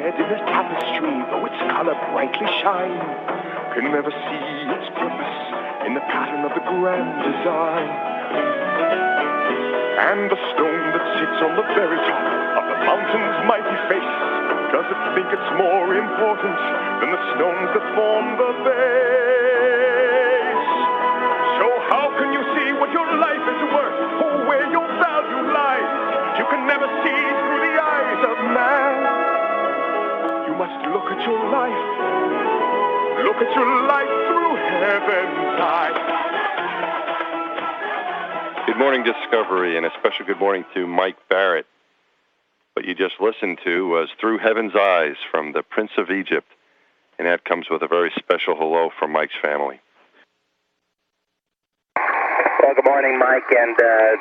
thread in a tapestry, though its color brightly shine, can never see its purpose in the pattern of the grand design. And the stone that sits on the very top of the mountain's mighty face, does it think it's more important than the stones that form the base? So how can you see what your life is worth, or where your value lies? You can never see through the eyes of man. You must look at your life. Look at your life through heaven's eyes. Good morning, Discovery, and a special good morning to Mike Barrett. What you just listened to was Through Heaven's Eyes from the Prince of Egypt, and that comes with a very special hello from Mike's family. Well, good morning, Mike, and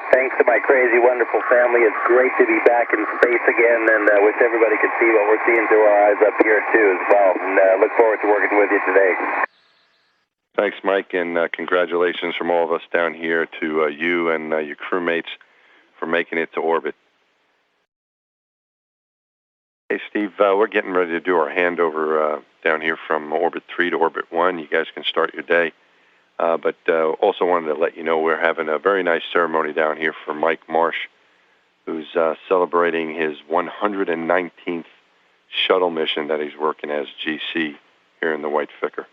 thanks to my crazy, wonderful family. It's great to be back in space again, and wish everybody could see what we're seeing through our eyes up here, too, as well. And look forward to working with you today. Thanks, Mike, and congratulations from all of us down here to you and your crewmates for making it to orbit. Hey, Steve, we're getting ready to do our handover down here from Orbit 3 to Orbit 1. You guys can start your day. But also wanted to let you know we're having a very nice ceremony down here for Mike Marsh, who's celebrating his 119th shuttle mission that he's working as GC here in the White Vicar.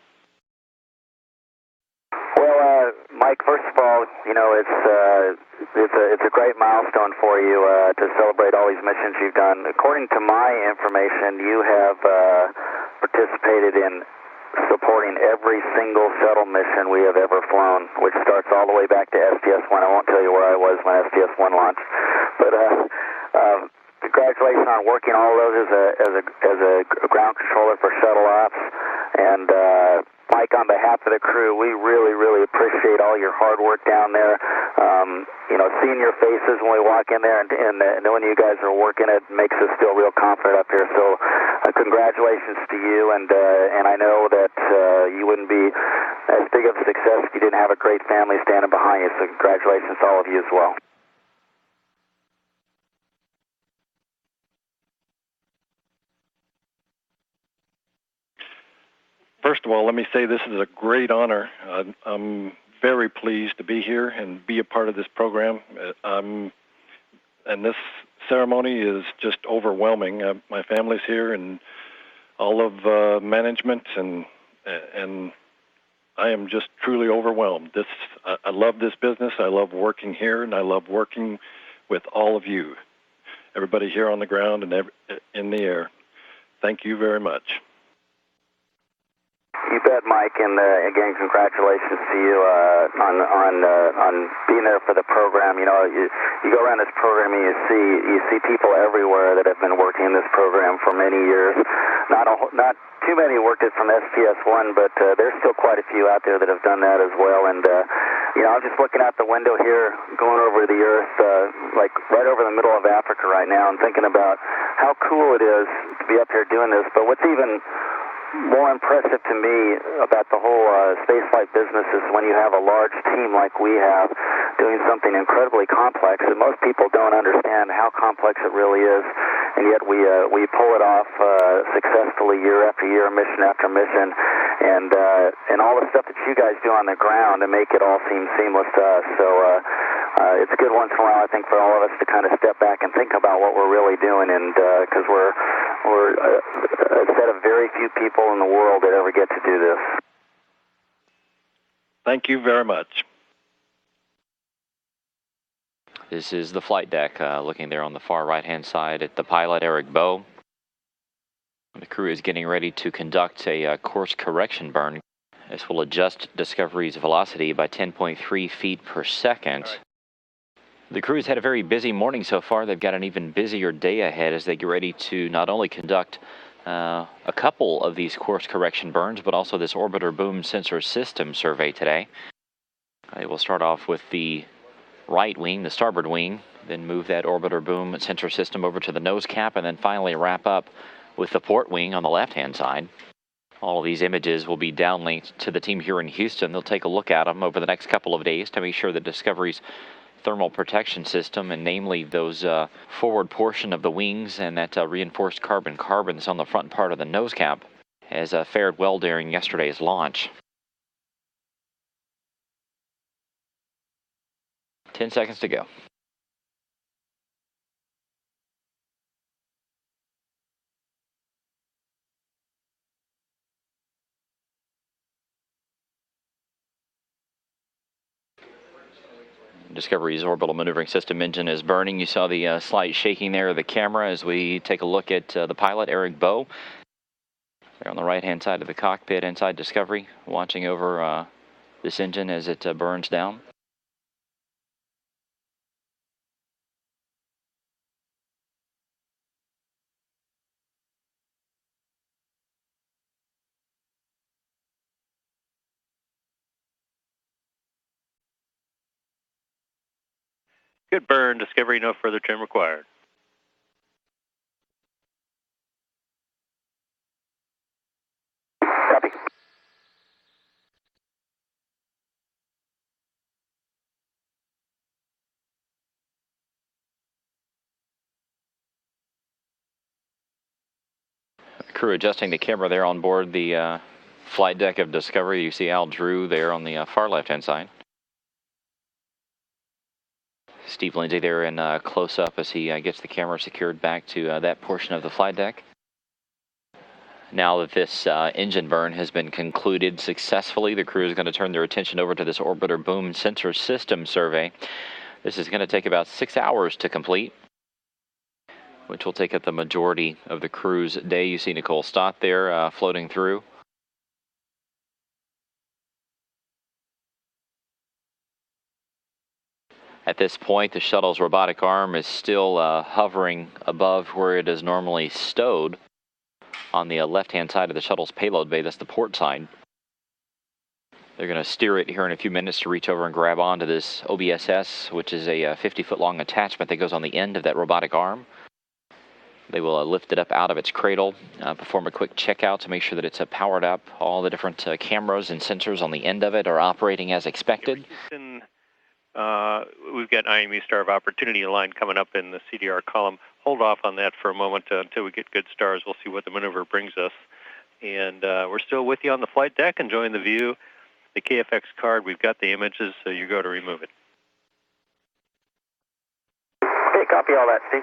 Well, Mike, first of all, you know, it's a great milestone for you to celebrate all these missions you've done. According to my information, you have participated in supporting every single shuttle mission we have ever flown, which starts all the way back to STS-1. I won't tell you where I was when STS-1 launched, but congratulations on working all those as a ground controller for shuttle ops. And Mike, on behalf of the crew, we really appreciate all your hard work down there. You know, seeing your faces when we walk in there and knowing you guys are working it makes us feel real confident up here. So congratulations to you, and I know that you wouldn't be as big of a success if you didn't have a great family standing behind you. So congratulations to all of you as well. First of all, let me say this is a great honor. I'm very pleased to be here and be a part of this program. And this ceremony is just overwhelming. My family's here and all of management, and I am just truly overwhelmed. I love this business. I love working here, and I love working with all of you, everybody here on the ground and in the air. Thank you very much. You bet, Mike, and again, congratulations to you on being there for the program. You know, you go around this program and you see people everywhere that have been working in this program for many years. Not too many worked it from STS-1, but there's still quite a few out there that have done that as well. And you know, I'm just looking out the window here, going over the Earth, like right over the middle of Africa right now, and thinking about how cool it is to be up here doing this. But what's even more impressive to me about the whole spaceflight business is when you have a large team like we have doing something incredibly complex, and most people don't understand how complex it really is, and yet we pull it off successfully year after year, mission after mission, and all the stuff that you guys do on the ground to make it all seem seamless to us. So it's a good once in a while, I think, for all of us to kind of step back and think about what we're really doing, and because we're a set of very few people in the world that ever get to do this. Thank you very much. This is the flight deck, looking there on the far right-hand side at the pilot, Eric Bowe. The crew is getting ready to conduct a course correction burn. This will adjust Discovery's velocity by 10.3 feet per second. The crew's had a very busy morning so far. They've got an even busier day ahead as they get ready to not only conduct a couple of these course correction burns, but also this orbiter boom sensor system survey today. They will start off with the right wing, the starboard wing, then move that orbiter boom sensor system over to the nose cap, and then finally wrap up with the port wing on the left-hand side. All of these images will be downlinked to the team here in Houston. They'll take a look at them over the next couple of days to make sure that Discovery's thermal protection system, and namely those forward portion of the wings and that reinforced carbon that's on the front part of the nose cap has fared well during yesterday's launch. 10 seconds to go. Discovery's orbital maneuvering system engine is burning. You saw the slight shaking there of the camera as we take a look at the pilot, Eric Bowe. There on the right-hand side of the cockpit inside Discovery, watching over this engine as it burns down. Good burn, Discovery, no further trim required. Copy. Crew adjusting the camera there on board the flight deck of Discovery. You see Al Drew there on the far left-hand side. Steve Lindsay there in close-up as he gets the camera secured back to that portion of the flight deck. Now that this engine burn has been concluded successfully, the crew is going to turn their attention over to this orbiter boom sensor system survey. This is going to take about 6 hours to complete, which will take up the majority of the crew's day. You see Nicole Stott there floating through. At this point, the shuttle's robotic arm is still hovering above where it is normally stowed on the left-hand side of the shuttle's payload bay. That's the port side. They're going to steer it here in a few minutes to reach over and grab onto this OBSS, which is a 50-foot long attachment that goes on the end of that robotic arm. They will lift it up out of its cradle, perform a quick checkout to make sure that it's powered up. All the different cameras and sensors on the end of it are operating as expected. We've got IME Star of Opportunity line coming up in the CDR column. Hold off on that for a moment until we get good stars. We'll see what the maneuver brings us. And we're still with you on the flight deck, enjoying the view. The KFX card, we've got the images, so you go to remove it. Okay, copy all that, Steve.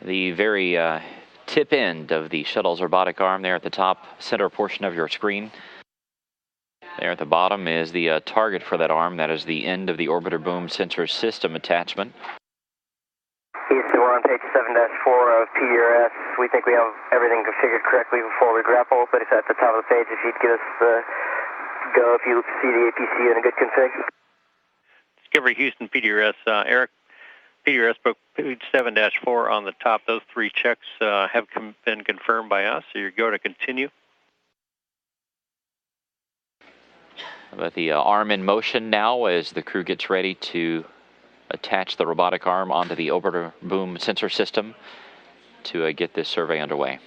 The very tip end of the shuttle's robotic arm there at the top center portion of your screen. There at the bottom is the target for that arm. That is the end of the orbiter boom sensor system attachment. Houston, we're on page 7-4 of PDRS. We think we have everything configured correctly before we grapple, but it's at the top of the page. If you'd give us the go, if you see the APC in a good config. Discovery Houston PDRS. Eric, PDRS book page 7-4 on the top. Those three checks have been confirmed by us, so you're going to continue. With the arm in motion now as the crew gets ready to attach the robotic arm onto the orbiter boom sensor system to get this survey underway.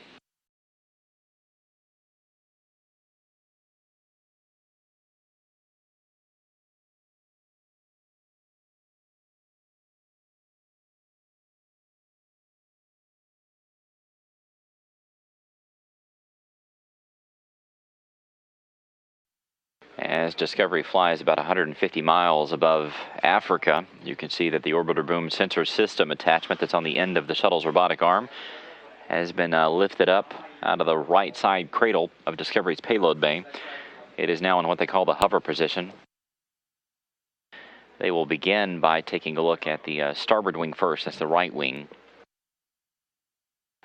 As Discovery flies about 150 miles above Africa, you can see that the orbiter boom sensor system attachment that's on the end of the shuttle's robotic arm has been lifted up out of the right side cradle of Discovery's payload bay. It is now in what they call the hover position. They will begin by taking a look at the starboard wing first. That's the right wing.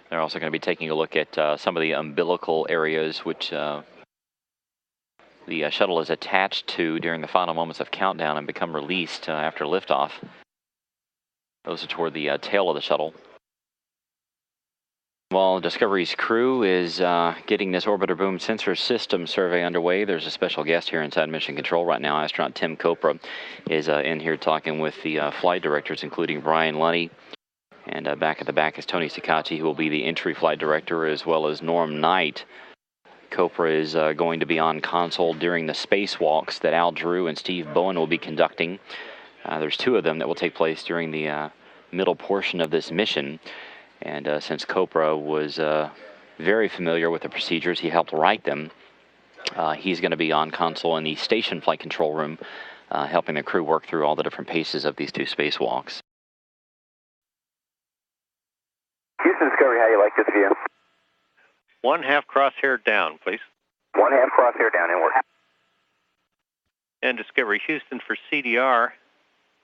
They're also going to be taking a look at some of the umbilical areas which the shuttle is attached to during the final moments of countdown and become released after liftoff. Those are toward the tail of the shuttle. While Discovery's crew is getting this orbiter boom sensor system survey underway, there's a special guest here inside Mission Control right now. Astronaut Tim Copra is in here talking with the flight directors, including Brian Lunny And back at the back is Tony Sicacci, who will be the entry flight director, as well as Norm Knight. Copra is going to be on console during the spacewalks that Al Drew and Steve Bowen will be conducting. There's 2 of them that will take place during the middle portion of this mission. And since Copra was very familiar with the procedures, he helped write them. He's going to be on console in the station flight control room, helping the crew work through all the different paces of these 2 spacewalks. Houston Discovery, how you like this view? 1/2 crosshair down, please. 1/2 crosshair down, inward. And Discovery Houston for CDR.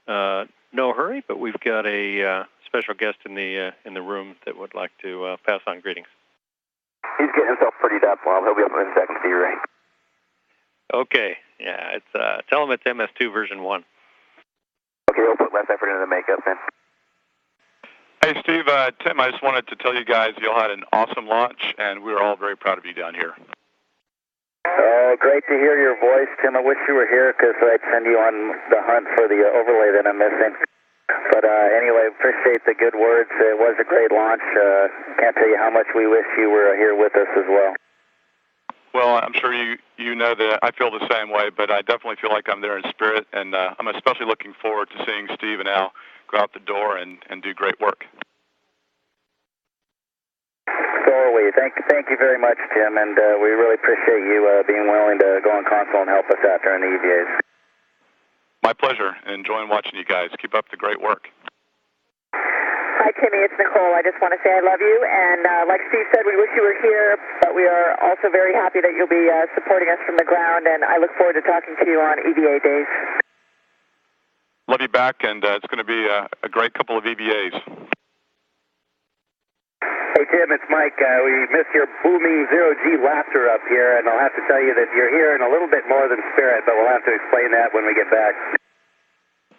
No hurry, but we've got a special guest in the room that would like to pass on greetings. He's getting himself prettied up. Well, he'll be up in a second to you, Ray. Okay, yeah, it's tell him it's MS2 version 1. Okay, we'll put less effort into the makeup then. Hey, Steve, Tim, I just wanted to tell you guys you all had an awesome launch, and we were all very proud of you down here. Great to hear your voice, Tim. I wish you were here because I'd send you on the hunt for the overlay that I'm missing. But anyway, appreciate the good words. It was a great launch. Can't tell you how much we wish you were here with us as well. Well, I'm sure you know that I feel the same way, but I definitely feel like I'm there in spirit, and I'm especially looking forward to seeing Steve and Al go out the door and do great work. So are we. Thank you very much, Tim, and we really appreciate you being willing to go on console and help us out during the EVAs. My pleasure. Enjoying watching you guys. Keep up the great work. Hi, Timmy. It's Nicole. I just want to say I love you, and like Steve said, we wish you were here, but we are also very happy that you'll be supporting us from the ground, and I look forward to talking to you on EVA days. Love you back, and it's going to be a great couple of EVAs. Hey, Tim, it's Mike. We miss your booming zero-G laughter up here, and I'll have to tell you that you're here in a little bit more than spirit, but we'll have to explain that when we get back.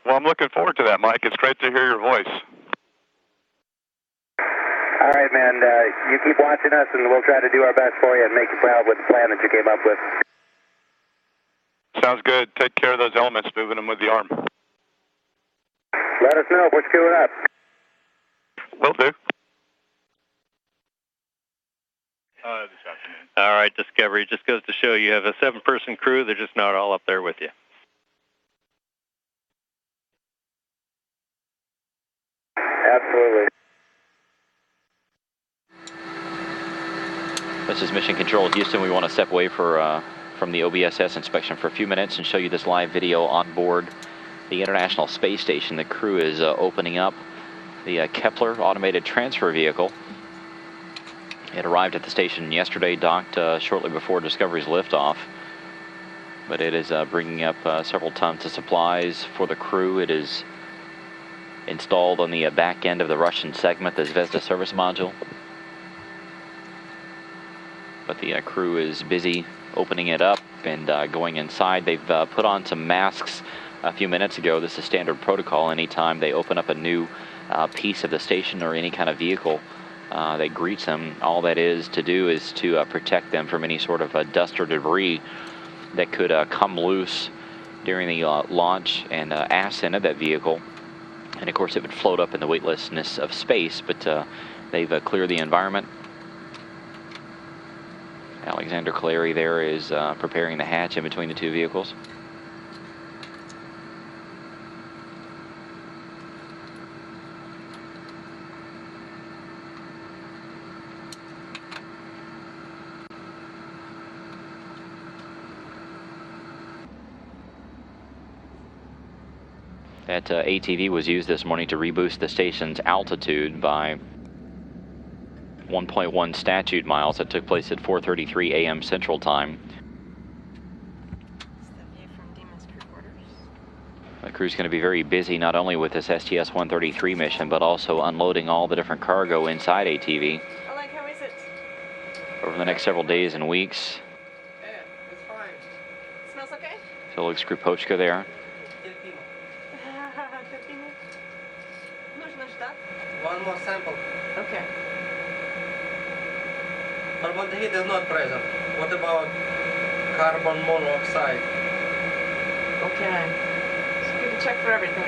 Well, I'm looking forward to that, Mike. It's great to hear your voice. All right, man. You keep watching us, and we'll try to do our best for you and make you proud with the plan that you came up with. Sounds good. Take care of those elements, moving them with the arm. Let us know if we're screwing up. Will do. This afternoon. All right, Discovery. It just goes to show you have a 7-person crew. They're just not all up there with you. Absolutely. This is Mission Control Houston. We want to step away from the OBSS inspection for a few minutes and show you this live video on board the International Space Station. The crew is opening up the Kepler automated transfer vehicle. It arrived at the station yesterday, docked shortly before Discovery's liftoff. But it is bringing up several tons of supplies for the crew. It is installed on the back end of the Russian segment, the Zvezda service module. But the crew is busy opening it up and going inside. They've put on some masks a few minutes ago. This is standard protocol. Anytime they open up a new piece of the station or any kind of vehicle that greets them, all that is to do is to protect them from any sort of dust or debris that could come loose during the launch and ascent of that vehicle. And of course it would float up in the weightlessness of space, but they've cleared the environment. Alexander Clary there is preparing the hatch in between the two vehicles. That ATV was used this morning to reboost the station's altitude by 1.1 statute miles. That took place at 4:33 a.m. Central Time. The crew's going to be very busy not only with this STS-133 mission, but also unloading all the different cargo inside ATV. Oleg, how is it? Over the next several days and weeks. Yeah, it's fine. Smells okay? Felix Krupochka there. One more sample. Okay. Formaldehyde is not present. What about carbon monoxide? Okay. So good to check for everything.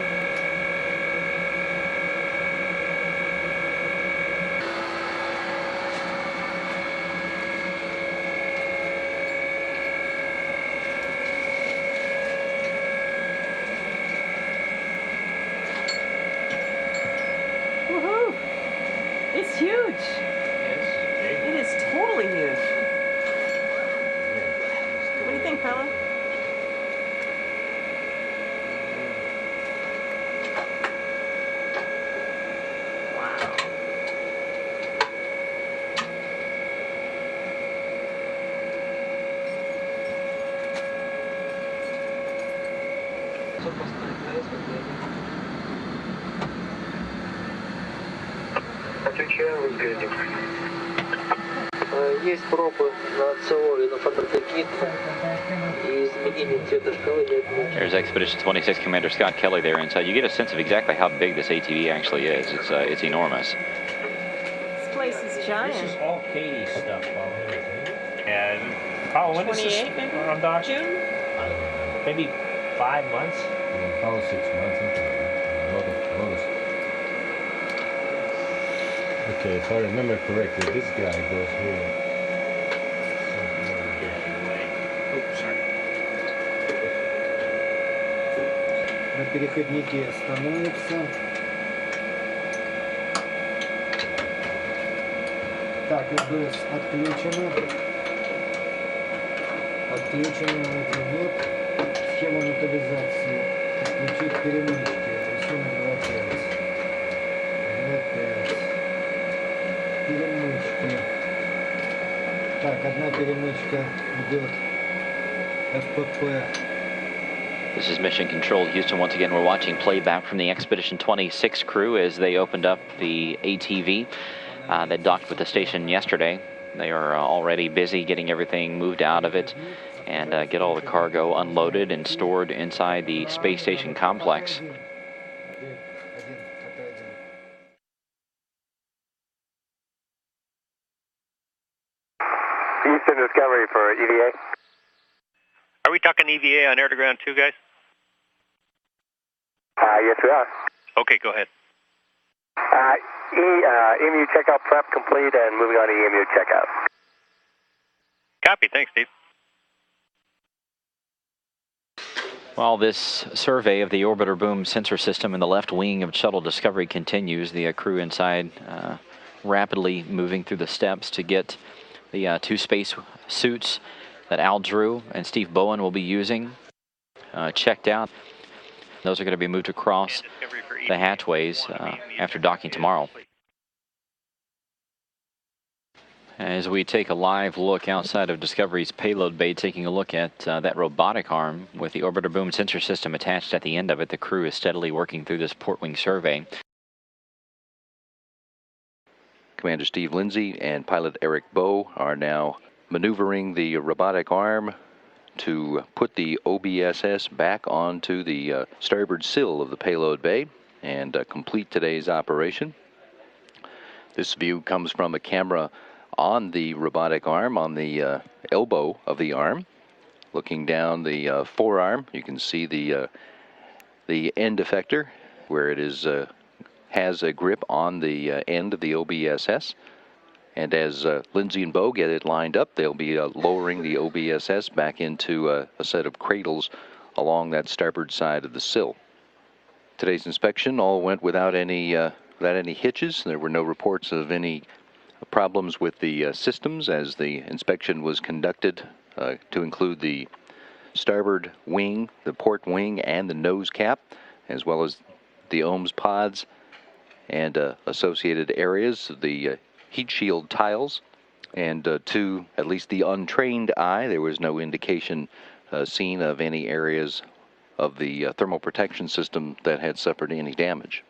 huge. It is totally huge. What do you think, fella? Отвечаю, выглядит. Есть пробы на ЦО и на фототекит. И изменение цвета шкалы нет. There's Expedition 26 Commander Scott Kelly there inside. You get a sense of exactly how big this ATV actually is. It's enormous. This place is giant. This is all Katie's stuff. And Paul, when is this? 28 maybe? Doc? June? Maybe 5 months? Probably 6 months. Okay, if I remember correctly, this guy goes here. Oh, sorry. На переходнике становится. Так, ОБС отключено. Отключено, этого нет. Схема модулизации. Включить перемычки. Рисунок 2.5. 2.5. Перемычки. Так, одна перемычка идет. ФПП. This is Mission Control, Houston. Once again, we're watching playback from the Expedition 26 crew as they opened up the ATV that docked with the station yesterday. They are already busy getting everything moved out of it and get all the cargo unloaded and stored inside the space station complex. Houston Discovery for EVA. Are we talking EVA on air to ground too, guys? Yes, we are. Okay, go ahead. EMU checkout prep complete and moving on to EMU checkout. Copy. Thanks, Steve. While this survey of the orbiter boom sensor system in the left wing of Shuttle Discovery continues, the crew inside rapidly moving through the steps to get the 2 space suits that Al Drew and Steve Bowen will be using checked out. Those are going to be moved across the hatchways after docking tomorrow. As we take a live look outside of Discovery's payload bay, taking a look at that robotic arm with the orbiter boom sensor system attached at the end of it, the crew is steadily working through this port wing survey. Commander Steve Lindsay and pilot Eric Bowe are now maneuvering the robotic arm to put the OBSS back onto the starboard sill of the payload bay and complete today's operation. This view comes from a camera on the robotic arm, on the elbow of the arm. Looking down the forearm, you can see the end effector where it is has a grip on the end of the OBSS. And as Lindsay and Bowe get it lined up, they'll be lowering the OBSS back into a set of cradles along that starboard side of the sill. Today's inspection all went without any hitches. There were no reports of any problems with the systems as the inspection was conducted to include the starboard wing, the port wing, and the nose cap, as well as the OMS pods and associated areas, the heat shield tiles, and to at least the untrained eye, there was no indication seen of any areas of the thermal protection system that had suffered any damage.